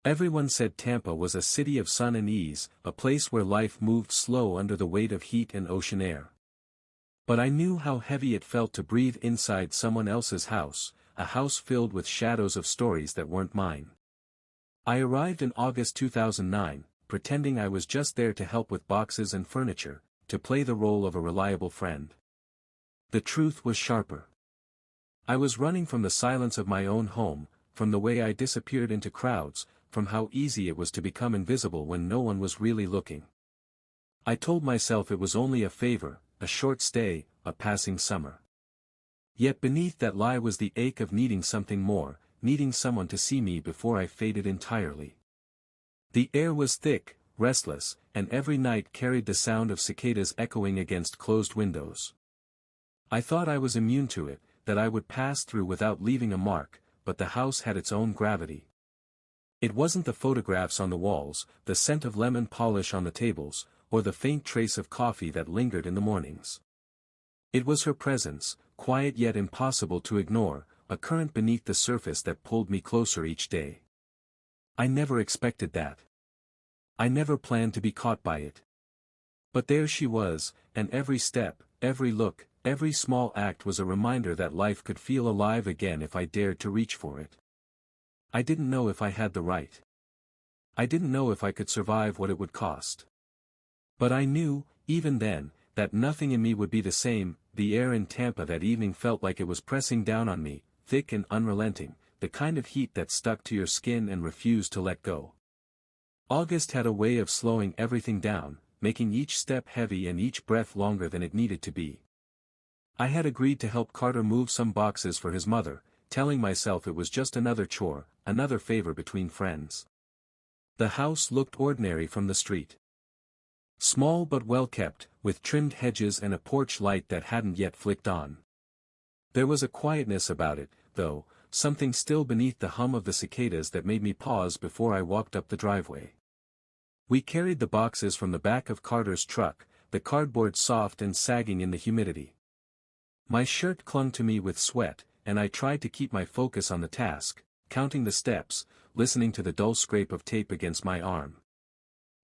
Everyone said Tampa was a city of sun and ease, a place where life moved slow under the weight of heat and ocean air. But I knew how heavy it felt to breathe inside someone else's house, a house filled with shadows of stories that weren't mine. I arrived in August 2009, pretending I was just there to help with boxes and furniture, to play the role of a reliable friend. The truth was sharper. I was running from the silence of my own home, from the way I disappeared into crowds, from how easy it was to become invisible when no one was really looking. I told myself it was only a favor, a short stay, a passing summer. Yet beneath that lie was the ache of needing something more, needing someone to see me before I faded entirely. The air was thick, restless, and every night carried the sound of cicadas echoing against closed windows. I thought I was immune to it, that I would pass through without leaving a mark, but the house had its own gravity. It wasn't the photographs on the walls, the scent of lemon polish on the tables, or the faint trace of coffee that lingered in the mornings. It was her presence, quiet yet impossible to ignore, a current beneath the surface that pulled me closer each day. I never expected that. I never planned to be caught by it. But there she was, and every step, every look, every small act was a reminder that life could feel alive again if I dared to reach for it. I didn't know if I had the right. I didn't know if I could survive what it would cost. But I knew, even then, that nothing in me would be the same. The air in Tampa that evening felt like it was pressing down on me, thick and unrelenting, the kind of heat that stuck to your skin and refused to let go. August had a way of slowing everything down, making each step heavy and each breath longer than it needed to be. I had agreed to help Carter move some boxes for his mother, telling myself it was just another chore, another favor between friends. The house looked ordinary from the street. Small but well kept, with trimmed hedges and a porch light that hadn't yet flicked on. There was a quietness about it, though, something still beneath the hum of the cicadas that made me pause before I walked up the driveway. We carried the boxes from the back of Carter's truck, the cardboard soft and sagging in the humidity. My shirt clung to me with sweat, and I tried to keep my focus on the task, counting the steps, listening to the dull scrape of tape against my arm.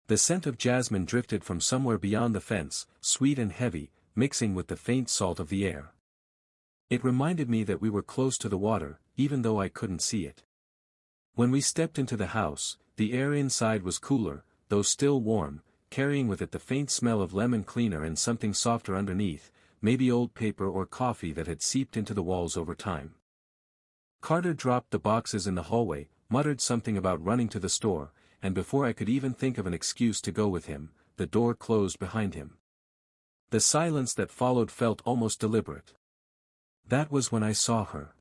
The scent of jasmine drifted from somewhere beyond the fence, sweet and heavy, mixing with the faint salt of the air. It reminded me that we were close to the water, even though I couldn't see it. When we stepped into the house, the air inside was cooler, though still warm, carrying with it the faint smell of lemon cleaner and something softer underneath, maybe old paper or coffee that had seeped into the walls over time. Carter dropped the boxes in the hallway, muttered something about running to the store, and before I could even think of an excuse to go with him, the door closed behind him. The silence that followed felt almost deliberate. That was when I saw her.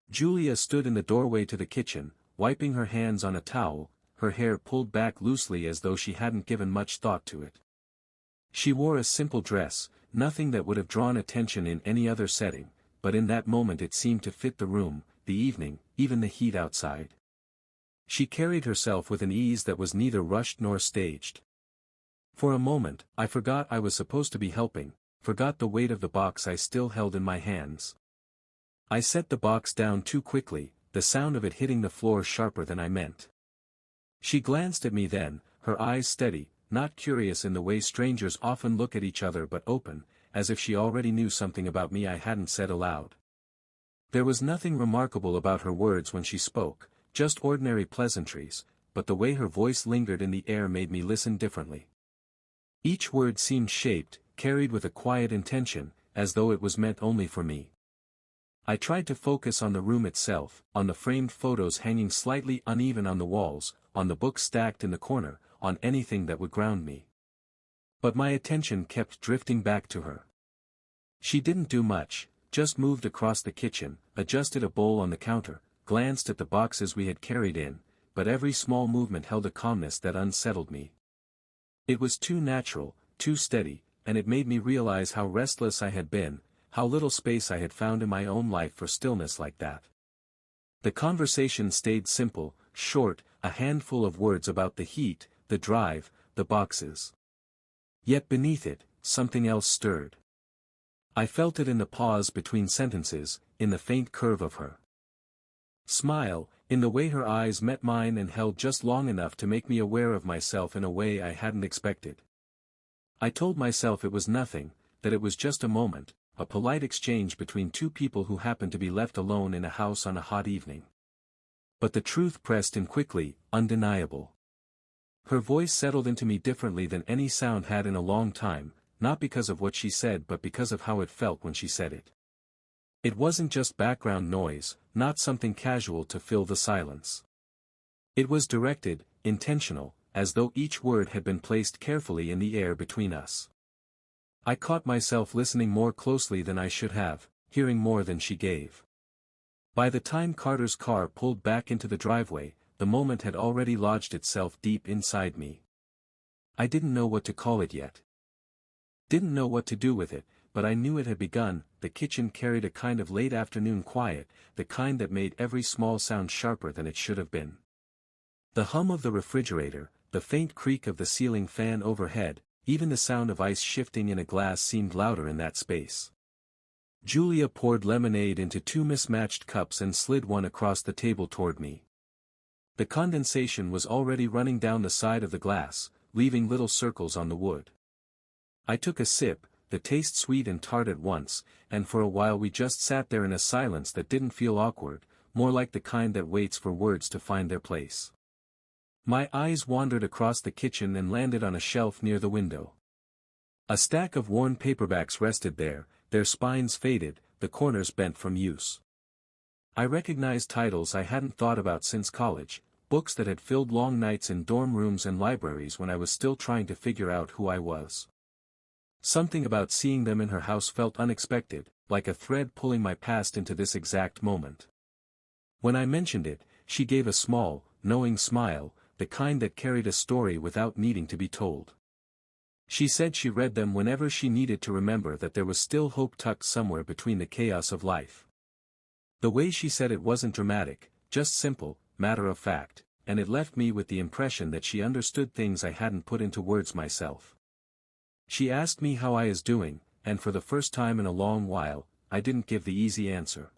Julia stood in the doorway to the kitchen, wiping her hands on a towel, her hair pulled back loosely as though she hadn't given much thought to it. She wore a simple dress, nothing that would have drawn attention in any other setting, but in that moment it seemed to fit the room, the evening, even the heat outside. She carried herself with an ease that was neither rushed nor staged. For a moment, I forgot I was supposed to be helping, forgot the weight of the box I still held in my hands. I set the box down too quickly, the sound of it hitting the floor sharper than I meant. She glanced at me then, her eyes steady, not curious in the way strangers often look at each other but open, as if she already knew something about me I hadn't said aloud. There was nothing remarkable about her words when she spoke, just ordinary pleasantries, but the way her voice lingered in the air made me listen differently. Each word seemed shaped, carried with a quiet intention, as though it was meant only for me. I tried to focus on the room itself, on the framed photos hanging slightly uneven on the walls, on the books stacked in the corner, on anything that would ground me. But my attention kept drifting back to her. She didn't do much, just moved across the kitchen, adjusted a bowl on the counter, glanced at the boxes we had carried in, but every small movement held a calmness that unsettled me. It was too natural, too steady, and it made me realize how restless I had been, how little space I had found in my own life for stillness like that. The conversation stayed simple, short, a handful of words about the heat, the drive, the boxes. Yet beneath it, something else stirred. I felt it in the pause between sentences, in the faint curve of her smile, in the way her eyes met mine and held just long enough to make me aware of myself in a way I hadn't expected. I told myself it was nothing, that it was just a moment, a polite exchange between two people who happened to be left alone in a house on a hot evening. But the truth pressed in quickly, undeniable. Her voice settled into me differently than any sound had in a long time, not because of what she said but because of how it felt when she said it. It wasn't just background noise, not something casual to fill the silence. It was directed, intentional, as though each word had been placed carefully in the air between us. I caught myself listening more closely than I should have, hearing more than she gave. By the time Carter's car pulled back into the driveway, the moment had already lodged itself deep inside me. I didn't know what to call it yet. Didn't know what to do with it, but I knew it had begun. The kitchen carried a kind of late afternoon quiet, the kind that made every small sound sharper than it should have been. The hum of the refrigerator, the faint creak of the ceiling fan overhead, even the sound of ice shifting in a glass seemed louder in that space. Julia poured lemonade into two mismatched cups and slid one across the table toward me. The condensation was already running down the side of the glass, leaving little circles on the wood. I took a sip, the taste sweet and tart at once, and for a while we just sat there in a silence that didn't feel awkward, more like the kind that waits for words to find their place. My eyes wandered across the kitchen and landed on a shelf near the window. A stack of worn paperbacks rested there, their spines faded, the corners bent from use. I recognized titles I hadn't thought about since college, books that had filled long nights in dorm rooms and libraries when I was still trying to figure out who I was. Something about seeing them in her house felt unexpected, like a thread pulling my past into this exact moment. When I mentioned it, she gave a small, knowing smile, the kind that carried a story without needing to be told. She said she read them whenever she needed to remember that there was still hope tucked somewhere between the chaos of life. The way she said it wasn't dramatic, just simple, matter of fact, and it left me with the impression that she understood things I hadn't put into words myself. She asked me how I was doing, and for the first time in a long while, I didn't give the easy answer.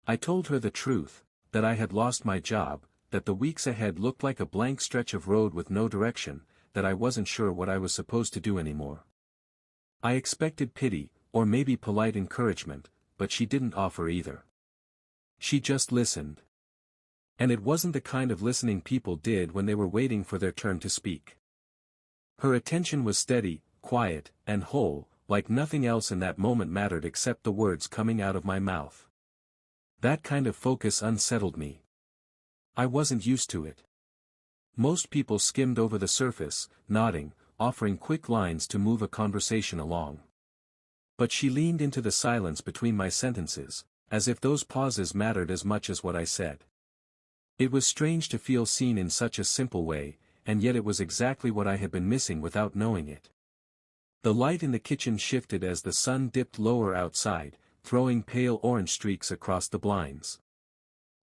I told her the truth, that I had lost my job, that the weeks ahead looked like a blank stretch of road with no direction, that I wasn't sure what I was supposed to do anymore. I expected pity, or maybe polite encouragement, but she didn't offer either. She just listened. And it wasn't the kind of listening people did when they were waiting for their turn to speak. Her attention was steady, quiet, and whole, like nothing else in that moment mattered except the words coming out of my mouth. That kind of focus unsettled me. I wasn't used to it. Most people skimmed over the surface, nodding, offering quick lines to move a conversation along. But she leaned into the silence between my sentences, as if those pauses mattered as much as what I said. It was strange to feel seen in such a simple way, and yet it was exactly what I had been missing without knowing it. The light in the kitchen shifted as the sun dipped lower outside, throwing pale orange streaks across the blinds.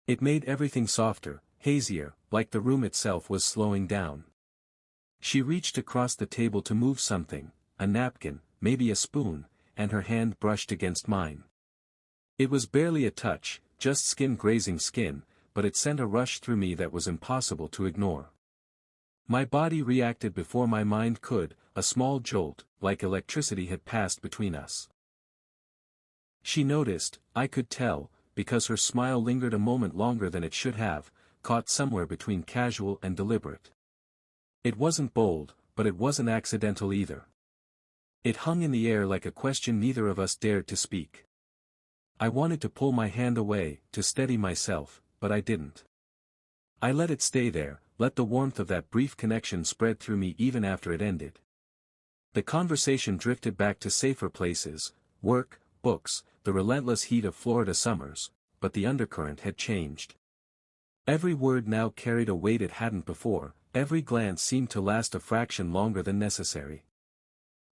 It made everything softer, hazier, like the room itself was slowing down. She reached across the table to move something, a napkin, maybe a spoon, and her hand brushed against mine. It was barely a touch, just skin grazing skin, but it sent a rush through me that was impossible to ignore. My body reacted before my mind could, a small jolt, like electricity had passed between us. She noticed, I could tell, because her smile lingered a moment longer than it should have, caught somewhere between casual and deliberate. It wasn't bold, but it wasn't accidental either. It hung in the air like a question neither of us dared to speak. I wanted to pull my hand away, to steady myself, but I didn't. I let it stay there, let the warmth of that brief connection spread through me even after it ended. The conversation drifted back to safer places, work, books, the relentless heat of Florida summers, but the undercurrent had changed. Every word now carried a weight it hadn't before, every glance seemed to last a fraction longer than necessary.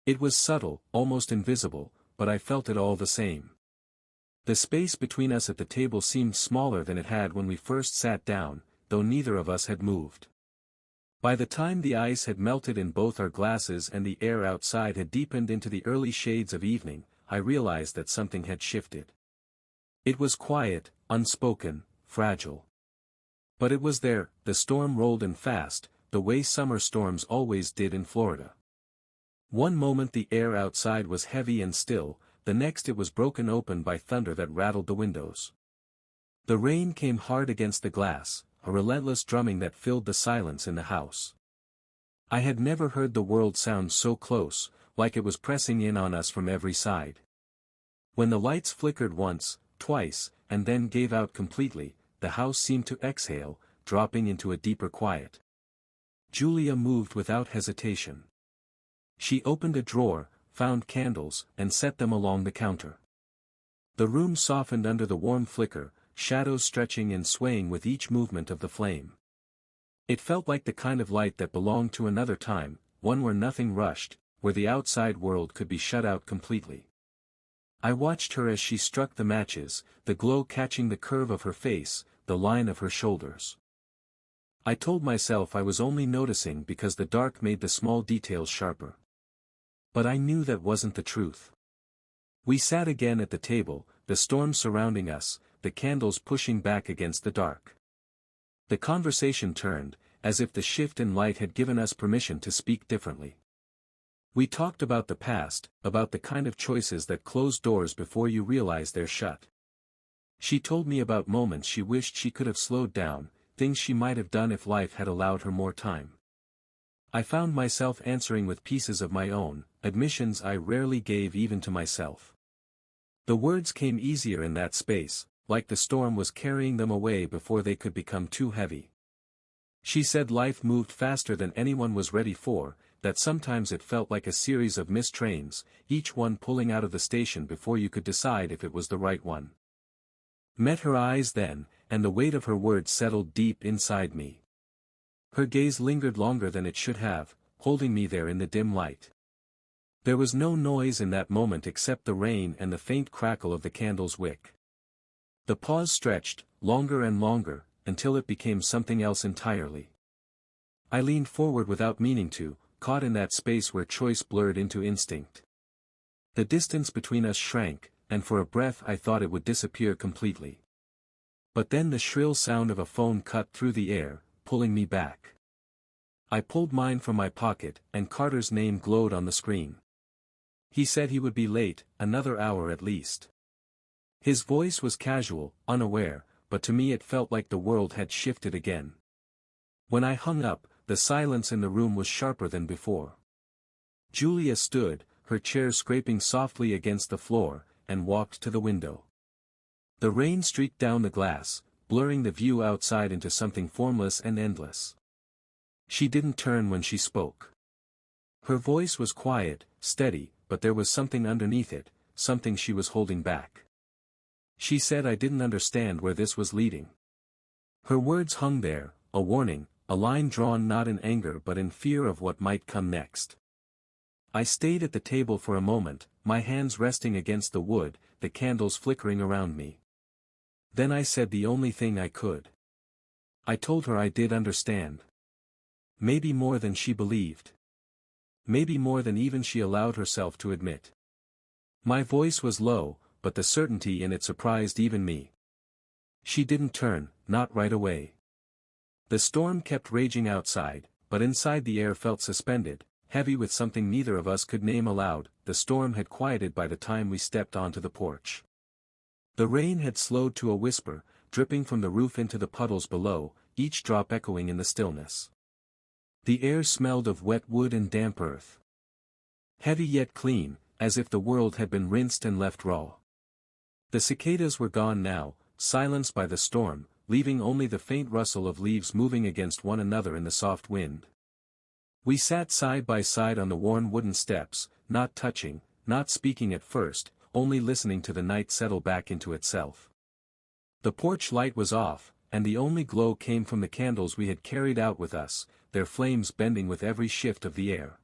It was subtle, almost invisible, but I felt it all the same. The space between us at the table seemed smaller than it had when we first sat down, though neither of us had moved. By the time the ice had melted in both our glasses and the air outside had deepened into the early shades of evening, I realized that something had shifted. It was quiet, unspoken, fragile. But it was there, the storm rolled in fast, the way summer storms always did in Florida. One moment the air outside was heavy and still, the next it was broken open by thunder that rattled the windows. The rain came hard against the glass, a relentless drumming that filled the silence in the house. I had never heard the world sound so close, like it was pressing in on us from every side. When the lights flickered once, twice, and then gave out completely, the house seemed to exhale, dropping into a deeper quiet. Julia moved without hesitation. She opened a drawer, found candles, and set them along the counter. The room softened under the warm flicker, shadows stretching and swaying with each movement of the flame. It felt like the kind of light that belonged to another time, one where nothing rushed, where the outside world could be shut out completely. I watched her as she struck the matches, the glow catching the curve of her face, the line of her shoulders. I told myself I was only noticing because the dark made the small details sharper. But I knew that wasn't the truth. We sat again at the table, the storm surrounding us, the candles pushing back against the dark. The conversation turned, as if the shift in light had given us permission to speak differently. We talked about the past, about the kind of choices that close doors before you realize they're shut. She told me about moments she wished she could have slowed down, things she might have done if life had allowed her more time. I found myself answering with pieces of my own, admissions I rarely gave even to myself. The words came easier in that space, like the storm was carrying them away before they could become too heavy. She said life moved faster than anyone was ready for, that sometimes it felt like a series of missed trains, each one pulling out of the station before you could decide if it was the right one. Met her eyes then, and the weight of her words settled deep inside me. Her gaze lingered longer than it should have, holding me there in the dim light. There was no noise in that moment except the rain and the faint crackle of the candle's wick. The pause stretched, longer and longer, until it became something else entirely. I leaned forward without meaning to, caught in that space where choice blurred into instinct. The distance between us shrank, and for a breath I thought it would disappear completely. But then the shrill sound of a phone cut through the air, pulling me back. I pulled mine from my pocket, and Carter's name glowed on the screen. He said he would be late, another hour at least. His voice was casual, unaware, but to me it felt like the world had shifted again. When I hung up, the silence in the room was sharper than before. Julia stood, her chair scraping softly against the floor, and walked to the window. The rain streaked down the glass, blurring the view outside into something formless and endless. She didn't turn when she spoke. Her voice was quiet, steady, but there was something underneath it, something she was holding back. She said I didn't understand where this was leading. Her words hung there, a warning, a line drawn not in anger but in fear of what might come next. I stayed at the table for a moment, my hands resting against the wood, the candles flickering around me. Then I said the only thing I could. I told her I did understand. Maybe more than she believed. Maybe more than even she allowed herself to admit. My voice was low, but the certainty in it surprised even me. She didn't turn, not right away. The storm kept raging outside, but inside the air felt suspended, heavy with something neither of us could name aloud. The storm had quieted by the time we stepped onto the porch. The rain had slowed to a whisper, dripping from the roof into the puddles below, each drop echoing in the stillness. The air smelled of wet wood and damp earth. Heavy yet clean, as if the world had been rinsed and left raw. The cicadas were gone now, silenced by the storm, leaving only the faint rustle of leaves moving against one another in the soft wind. We sat side by side on the worn wooden steps, not touching, not speaking at first, only listening to the night settle back into itself. The porch light was off, and the only glow came from the candles we had carried out with us, their flames bending with every shift of the air.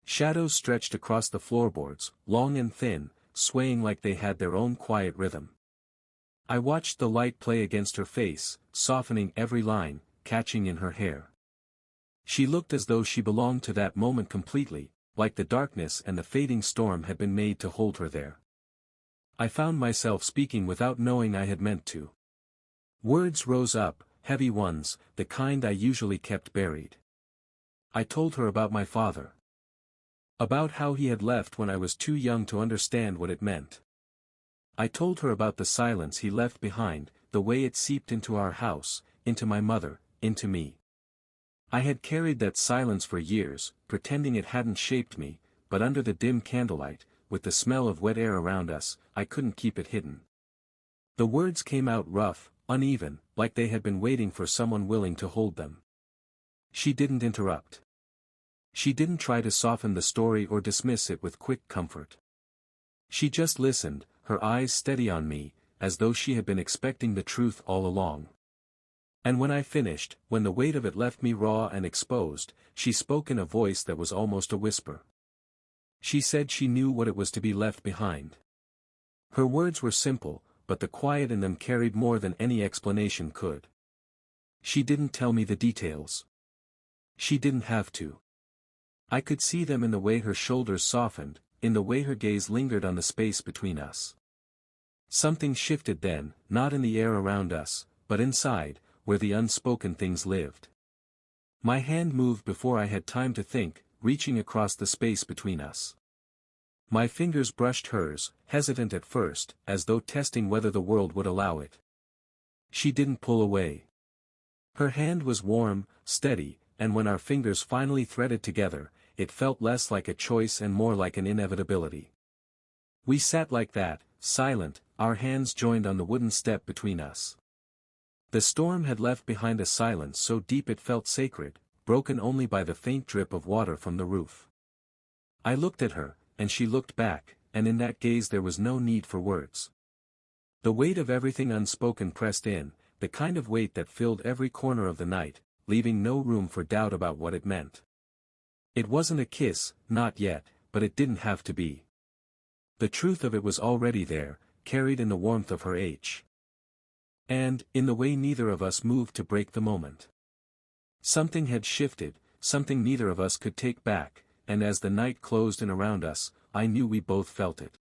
Shadows stretched across the floorboards, long and thin, swaying like they had their own quiet rhythm. I watched the light play against her face, softening every line, catching in her hair. She looked as though she belonged to that moment completely, like the darkness and the fading storm had been made to hold her there. I found myself speaking without knowing I had meant to. Words rose up, heavy ones, the kind I usually kept buried. I told her about my father. About how he had left when I was too young to understand what it meant. I told her about the silence he left behind, the way it seeped into our house, into my mother, into me. I had carried that silence for years, pretending it hadn't shaped me, but under the dim candlelight, with the smell of wet air around us, I couldn't keep it hidden. The words came out rough, uneven, like they had been waiting for someone willing to hold them. She didn't interrupt. She didn't try to soften the story or dismiss it with quick comfort. She just listened, her eyes steady on me, as though she had been expecting the truth all along. And when I finished, when the weight of it left me raw and exposed, she spoke in a voice that was almost a whisper. She said she knew what it was to be left behind. Her words were simple, but the quiet in them carried more than any explanation could. She didn't tell me the details. She didn't have to. I could see them in the way her shoulders softened, in the way her gaze lingered on the space between us. Something shifted then, not in the air around us, but inside, where the unspoken things lived. My hand moved before I had time to think, reaching across the space between us. My fingers brushed hers, hesitant at first, as though testing whether the world would allow it. She didn't pull away. Her hand was warm, steady, and when our fingers finally threaded together, it felt less like a choice and more like an inevitability. We sat like that, silent, our hands joined on the wooden step between us. The storm had left behind a silence so deep it felt sacred, broken only by the faint drip of water from the roof. I looked at her, and she looked back, and in that gaze there was no need for words. The weight of everything unspoken pressed in, the kind of weight that filled every corner of the night, leaving no room for doubt about what it meant. It wasn't a kiss, not yet, but it didn't have to be. The truth of it was already there, carried in the warmth of her age. And, in the way neither of us moved to break the moment. Something had shifted, something neither of us could take back, and as the night closed in around us, I knew we both felt it.